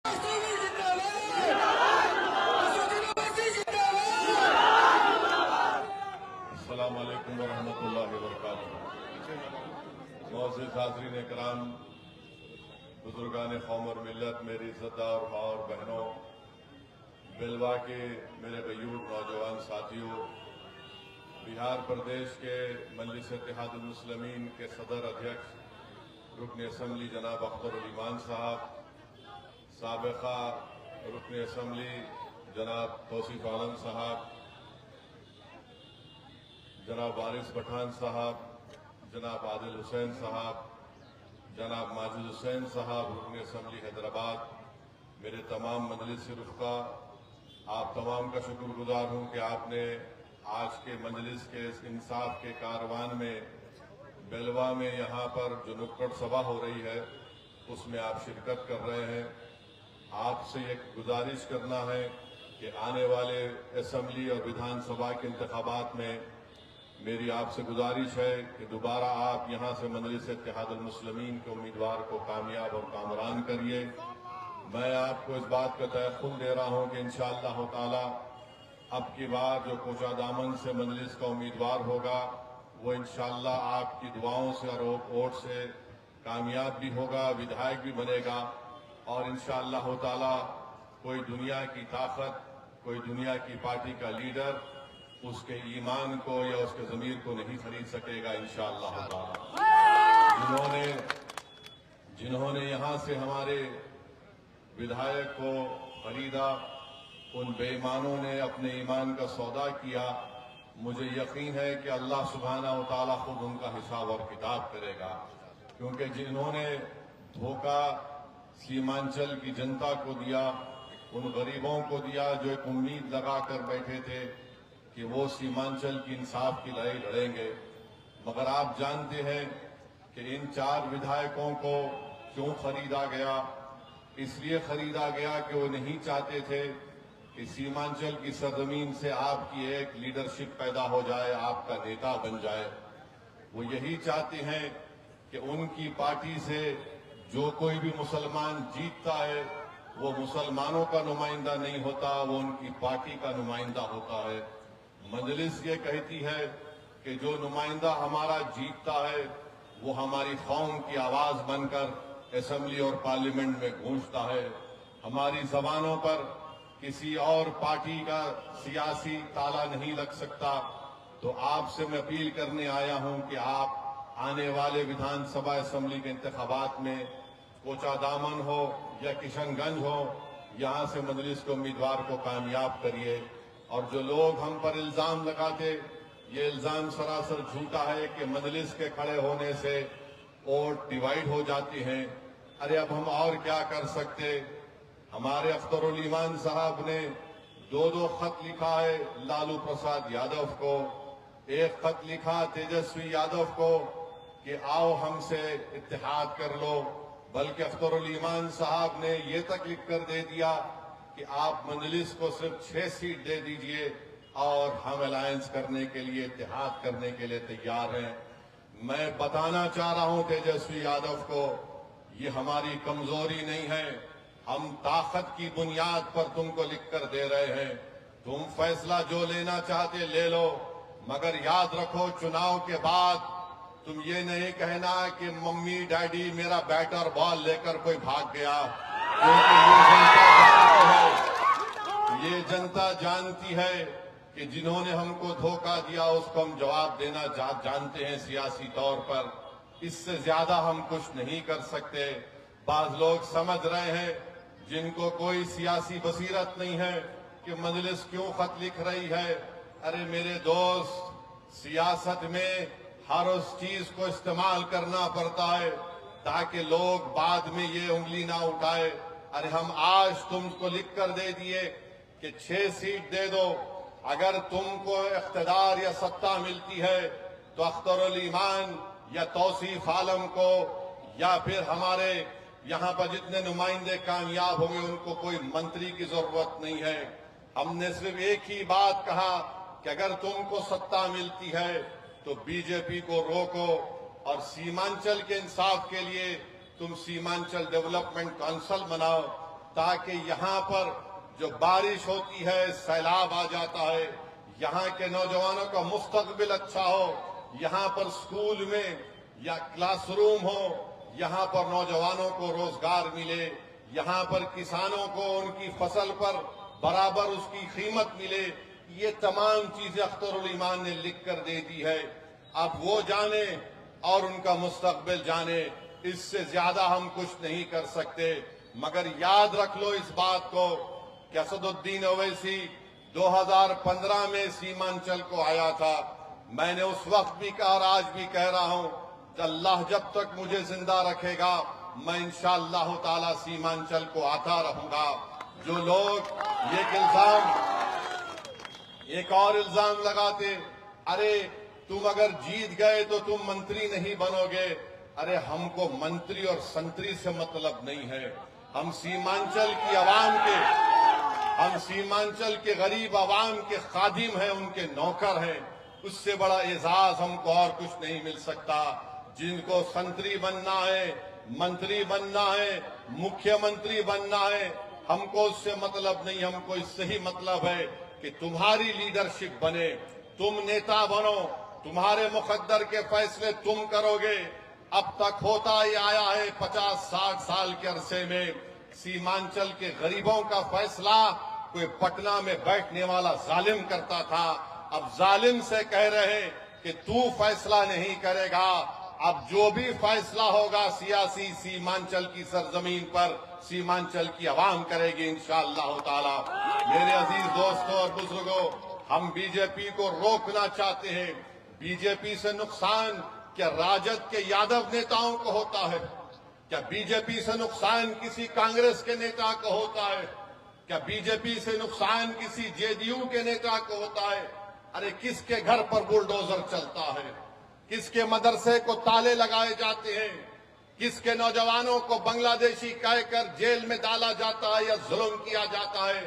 अस्सलाम वालेकुम वरहमतुल्लाहि वबरकातुहू। मोअज़्ज़िज़ हाज़रीन इकराम, बुजुर्गान कौम और मिल्लत, मेरी इज़्ज़तदार माँ और बहनों, बिलवा के मेरे गयूर नौजवान साथियों, बिहार प्रदेश के मजलिस इत्तेहादुल मुस्लिमीन के सदर अध्यक्ष रुकन असम्बली जनाब अख्तरुल ईमान साहब, साबिक़ा रुकन असम्बली जनाब तौसीफ आलम साहब, जनाब वारिस पठान साहब, जनाब आदिल हुसैन साहब, जनाब माजिद हुसैन साहब रुकन असम्बली हैदराबाद, मेरे तमाम मजलिस रुफ़क़ा, आप तमाम का शुक्रगुजार हूँ कि आपने आज के मजलिस के इस इंसाफ के कारवान में बिलवा में यहाँ पर जो नुक्कड़ सभा हो रही है उसमें आप शिरकत कर रहे हैं। आपसे एक गुजारिश करना है कि आने वाले असम्बली और विधानसभा के इंतखाबात में मेरी आपसे गुजारिश है कि दोबारा आप यहाँ से मजलिस इत्तेहादुल मुस्लिमीन के उम्मीदवार को कामयाब और कामरान करिए। मैं आपको इस बात का तयक़ुन दे रहा हूँ कि इंशाअल्लाह ताला अब की बार जो कोचा दामन से मजलिस का उम्मीदवार होगा वो इंशाअल्लाह आपकी दुआओं से और वोट से कामयाब भी होगा, विधायक भी बनेगा और इंशाअल्लाह ताला कोई दुनिया की ताकत, कोई दुनिया की पार्टी का लीडर उसके ईमान को या उसके ज़मीर को नहीं खरीद सकेगा इंशाअल्लाह ताला। जिन्होंने यहाँ से हमारे विधायक को खरीदा, उन बेईमानों ने अपने ईमान का सौदा किया। मुझे यकीन है कि अल्लाह सुब्हानहू व तआला खुद उनका हिसाब और किताब करेगा, क्योंकि जिन्होंने धोखा सीमांचल की जनता को दिया, उन गरीबों को दिया जो एक उम्मीद लगा कर बैठे थे कि वो सीमांचल की इंसाफ की लड़ाई लड़ेंगे, मगर आप जानते हैं कि इन 4 विधायकों को क्यों खरीदा गया। इसलिए खरीदा गया कि वो नहीं चाहते थे कि सीमांचल की सरजमीन से आपकी एक लीडरशिप पैदा हो जाए, आपका नेता बन जाए। वो यही चाहते हैं कि उनकी पार्टी से जो कोई भी मुसलमान जीतता है वो मुसलमानों का नुमाइंदा नहीं होता, वो उनकी पार्टी का नुमाइंदा होता है। मजलिस ये कहती है कि जो नुमाइंदा हमारा जीतता है वो हमारी कौम की आवाज बनकर असेंबली और पार्लियामेंट में गूंजता है। हमारी जबानों पर किसी और पार्टी का सियासी ताला नहीं लग सकता। तो आपसे मैं अपील करने आया हूं कि आप आने वाले विधानसभा असेंबली के इंतखाबात में कोचा दामन हो या किशनगंज हो, यहां से मजलिस के उम्मीदवार को कामयाब करिए। और जो लोग हम पर इल्जाम लगाते, ये इल्जाम सरासर झूठा है कि मजलिस के खड़े होने से वोट डिवाइड हो जाती हैं। अरे अब हम और क्या कर सकते। हमारे अख्तरुल ईमान साहब ने 2 खत लिखा है लालू प्रसाद यादव को, एक खत लिखा तेजस्वी यादव को कि आओ हमसे इत्तेहाद कर लो, बल्कि अख्तरुल ईमान साहब ने ये तक लिख कर दे दिया कि आप मजलिस को सिर्फ 6 सीट दे दीजिए और हम अलायंस करने के लिए, इत्तेहाद करने के लिए तैयार हैं। मैं बताना चाह रहा हूं तेजस्वी यादव को, ये हमारी कमजोरी नहीं है, हम ताकत की बुनियाद पर तुमको लिखकर दे रहे हैं। तुम फैसला जो लेना चाहते ले लो, मगर याद रखो चुनाव के बाद तुम ये नहीं कहना कि मम्मी डैडी मेरा बैट और बॉल लेकर कोई भाग गया, क्योंकि ये जनता जानती है कि जिन्होंने हमको धोखा दिया उसको हम जवाब देना जानते हैं सियासी तौर पर। इससे ज्यादा हम कुछ नहीं कर सकते। बाज लोग समझ रहे हैं जिनको कोई सियासी बसीरत नहीं है कि मजलिस क्यों खत लिख रही है। अरे मेरे दोस्त, सियासत में हर उस चीज को इस्तेमाल करना पड़ता है ताकि लोग बाद में ये उंगली ना उठाए। अरे हम आज तुमको लिख कर दे दिए कि 6 सीट दे दो, अगर तुमको इख्तिदार या सत्ता मिलती है तो अख्तरुल ईमान या तौसीफ आलम को या फिर हमारे यहाँ पर जितने नुमाइंदे कामयाब होंगे उनको कोई मंत्री की जरूरत नहीं है। हमने सिर्फ एक ही बात कहा कि अगर तुमको सत्ता मिलती है तो बीजेपी को रोको और सीमांचल के इंसाफ के लिए तुम सीमांचल डेवलपमेंट काउंसिल बनाओ। ताकि यहाँ पर जो बारिश होती है, सैलाब आ जाता है, यहाँ के नौजवानों का मुस्तकबिल अच्छा हो, यहाँ पर स्कूल में या क्लासरूम हो, यहाँ पर नौजवानों को रोजगार मिले, यहाँ पर किसानों को उनकी फसल पर बराबर उसकी कीमत मिले। ये तमाम चीजें अख्तरुल ईमान ने लिख कर दे दी है। अब वो जाने और उनका मुस्तकबिल जाने, इससे ज्यादा हम कुछ नहीं कर सकते। मगर याद रख लो इस बात को कि असदुद्दीन ओवैसी 2015 में सीमांचल को आया था। मैंने उस वक्त भी कहा और आज भी कह रहा हूं कि अल्लाह जब तक मुझे जिंदा रखेगा मैं इंशाअल्लाह ताला सीमांचल को आता रहूंगा। जो लोग एक और इल्जाम लगाते, अरे तुम अगर जीत गए तो तुम मंत्री नहीं बनोगे। अरे हमको मंत्री और संतरी से मतलब नहीं है। हम सीमांचल की आवाम के, हम सीमांचल के गरीब आवाम के खादिम हैं, उनके नौकर हैं। उससे बड़ा एजाज हमको और कुछ नहीं मिल सकता। जिनको संतरी बनना है, मंत्री बनना है, मुख्यमंत्री बनना है, हमको उससे मतलब नहीं। हमको इससे ही मतलब है कि तुम्हारी लीडरशिप बने, तुम नेता बनो, तुम्हारे मुकद्दर के फैसले तुम करोगे। अब तक होता ही आया है 50-60 साल के अरसे में, सीमांचल के गरीबों का फैसला कोई पटना में बैठने वाला जालिम करता था। अब जालिम से कह रहे कि तू फैसला नहीं करेगा। अब जो भी फैसला होगा सियासी सीमांचल की सरजमीन पर सीमांचल की आवाम करेगी इंशाअल्लाह ताला। मेरे अजीज दोस्तों और बुजुर्गों, हम बीजेपी को रोकना चाहते हैं। बीजेपी से नुकसान क्या राजद के यादव नेताओं को होता है? क्या बीजेपी से नुकसान किसी कांग्रेस के नेता को होता है? क्या बीजेपी से नुकसान किसी जेडीयू के नेता को होता है? अरे किसके घर पर बुलडोजर चलता है? किसके मदरसे को ताले लगाए जाते हैं? किसके नौजवानों को बांग्लादेशी कहकर जेल में डाला जाता है या जुल्म किया जाता है?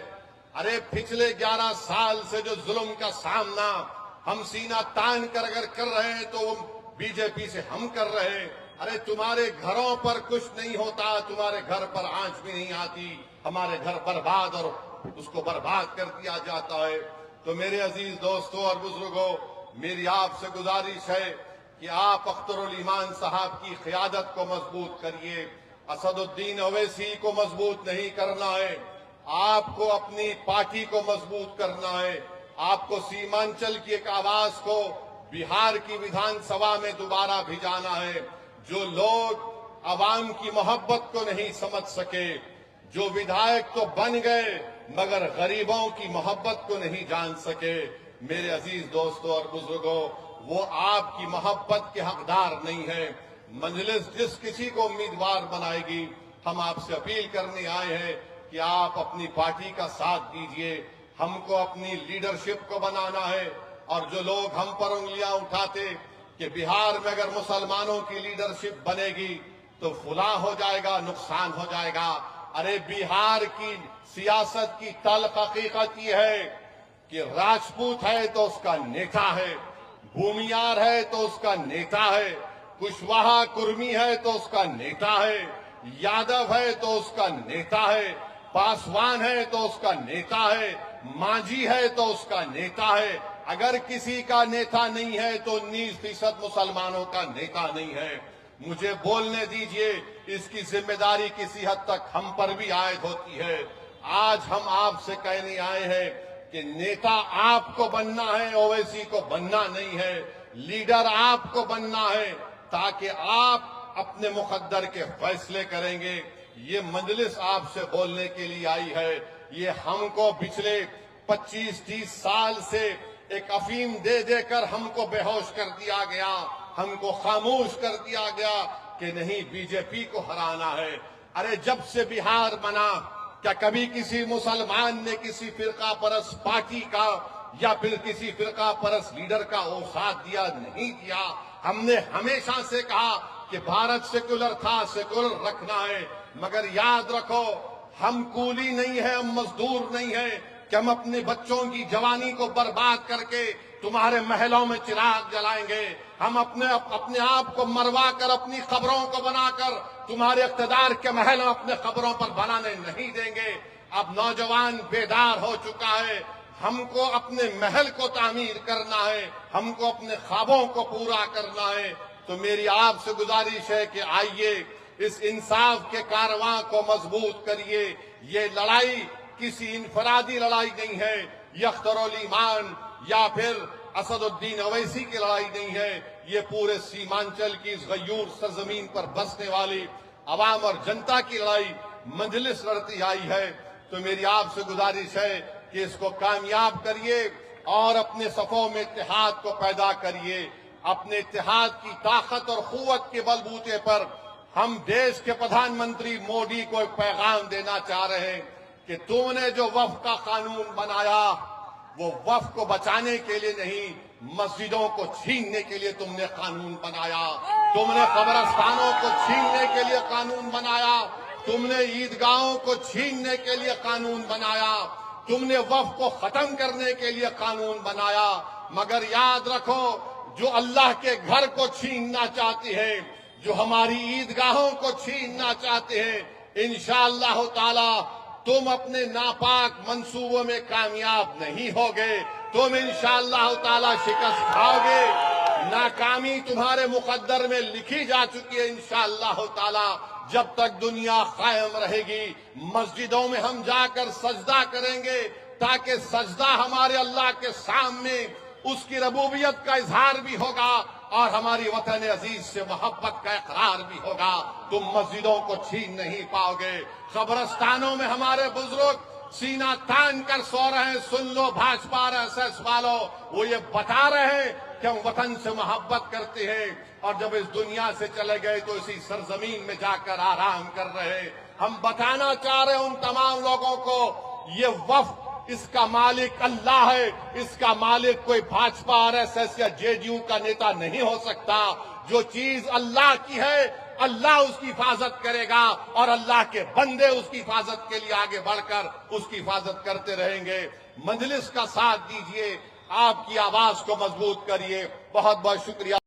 अरे पिछले 11 साल से जो जुल्म का सामना हम सीना तान कर अगर कर रहे हैं तो वो बीजेपी से हम कर रहे हैं। अरे तुम्हारे घरों पर कुछ नहीं होता, तुम्हारे घर पर आंच भी नहीं आती, हमारे घर बर्बाद और उसको बर्बाद कर दिया जाता है। तो मेरे अजीज दोस्तों और बुजुर्गों, मेरी आपसे गुजारिश है कि आप अख्तरुल ईमान साहब की क़ियादत को मजबूत करिए। असदुद्दीन ओवैसी को मजबूत नहीं करना है, आपको अपनी पार्टी को मजबूत करना है। आपको सीमांचल की एक आवाज को बिहार की विधानसभा में दोबारा भिजाना है। जो लोग आवाम की मोहब्बत को नहीं समझ सके, जो विधायक तो बन गए मगर गरीबों की मोहब्बत को नहीं जान सके, मेरे अजीज दोस्तों और बुजुर्गों, वो आपकी मोहब्बत के हकदार नहीं है। मजलिस जिस किसी को उम्मीदवार बनाएगी, हम आपसे अपील करने आए हैं कि आप अपनी पार्टी का साथ दीजिए। हमको अपनी लीडरशिप को बनाना है। और जो लोग हम पर उंगलियां उठाते कि बिहार में अगर मुसलमानों की लीडरशिप बनेगी तो फुला हो जाएगा, नुकसान हो जाएगा। अरे बिहार की सियासत की तल्ख हकीकत ये है कि राजपूत है तो उसका नेता है, भूमियार है तो उसका नेता है, कुशवाहा कुर्मी है तो उसका नेता है, यादव है तो उसका नेता है, पासवान है तो उसका नेता है, मांझी है तो उसका नेता है। अगर किसी का नेता नहीं है तो 19% मुसलमानों का नेता नहीं है। मुझे बोलने दीजिए, इसकी जिम्मेदारी किसी हद तक हम पर भी आयद होती है। आज हम आपसे कहने आए हैं कि नेता आपको बनना है, ओवैसी को बनना नहीं है। लीडर आपको बनना है ताकि आप अपने मुकद्दर के फैसले करेंगे। ये मजलिस आपसे बोलने के लिए आई है। ये हमको पिछले 25-30 साल से एक अफीम दे देकर हमको बेहोश कर दिया गया, हमको खामोश कर दिया गया कि नहीं बीजेपी को हराना है। अरे जब से बिहार बना, क्या कभी किसी मुसलमान ने किसी फिरका परस पार्टी का या फिर किसी फिरका परस लीडर का वो साथ दिया? नहीं दिया। हमने हमेशा से कहा कि भारत सेकुलर था, सेकुलर रखना है। मगर याद रखो, हम कूली नहीं है, हम मजदूर नहीं है कि हम अपने बच्चों की जवानी को बर्बाद करके तुम्हारे महलों में चिराग जलाएंगे, हम अपने आप को मरवा कर अपनी खबरों को बनाकर तुम्हारे इख्तिदार के महल अपने खबरों पर बनाने नहीं देंगे। अब नौजवान बेदार हो चुका है, हमको अपने महल को तामीर करना है, हमको अपने ख्वाबों को पूरा करना है। तो मेरी आपसे गुजारिश है कि आइए इस इंसाफ के कारवां को मजबूत करिए। ये लड़ाई किसी इनफरादी लड़ाई नहीं है, यख्तरुल ईमान या फिर असदुद्दीन अवैसी की लड़ाई नहीं है, ये पूरे सीमांचल की इस गयूर सरजमीन पर बसने वाली अवाम और जनता की लड़ाई मजलिस लड़ती आई है। तो मेरी आपसे गुजारिश है कि इसको कामयाब करिए और अपने सफों में इत्तेहाद को पैदा करिए। अपने इत्तेहाद की ताकत और कुव्वत के बलबूते पर हम देश के प्रधानमंत्री मोदी को एक पैगाम देना चाह रहे हैं कि तुमने जो वक्फ का कानून बनाया वो वक्फ को बचाने के लिए नहीं, मस्जिदों को छीनने के लिए तुमने कानून बनाया। तुमने कब्रिस्तानों को छीनने के लिए कानून बनाया, तुमने ईदगाहों को छीनने के लिए कानून बनाया, तुमने वक्फ को खत्म करने के लिए कानून बनाया। मगर याद रखो, जो अल्लाह के घर को छीनना चाहती है, जो हमारी ईदगाहों को छीनना चाहते हैं, इंशाअल्लाह ताला तुम अपने नापाक मंसूबों में कामयाब नहीं होगे। तुम इंशाअल्लाह ताला शिकस्त खाओगे। नाकामी तुम्हारे मुकद्दर में लिखी जा चुकी है। इंशाअल्लाह ताला जब तक दुनिया कायम रहेगी, मस्जिदों में हम जाकर सजदा करेंगे, ताकि सजदा हमारे अल्लाह के सामने उसकी रबूबियत का इजहार भी होगा और हमारी वतन अजीज से मोहब्बत का इकरार भी होगा। तुम मस्जिदों को छीन नहीं पाओगे। कब्रिस्तानों में हमारे बुजुर्ग सीना तान कर सो रहे हैं। सुन लो भाजपा RSS वालों, वो ये बता रहे हैं कि हम वतन से मोहब्बत करते हैं और जब इस दुनिया से चले गए तो इसी सरजमीन में जाकर आराम कर रहे हैं। हम बताना चाह रहे हैं उन तमाम लोगों को, ये वक्फ इसका मालिक अल्लाह है, इसका मालिक कोई भाजपा RSS या JDU का नेता नहीं हो सकता। जो चीज अल्लाह की है, अल्लाह उसकी हिफाजत करेगा और अल्लाह के बंदे उसकी हिफाजत के लिए आगे बढ़कर उसकी हिफाजत करते रहेंगे। मजलिस का साथ दीजिए, आपकी आवाज को मजबूत करिए। बहुत बहुत शुक्रिया।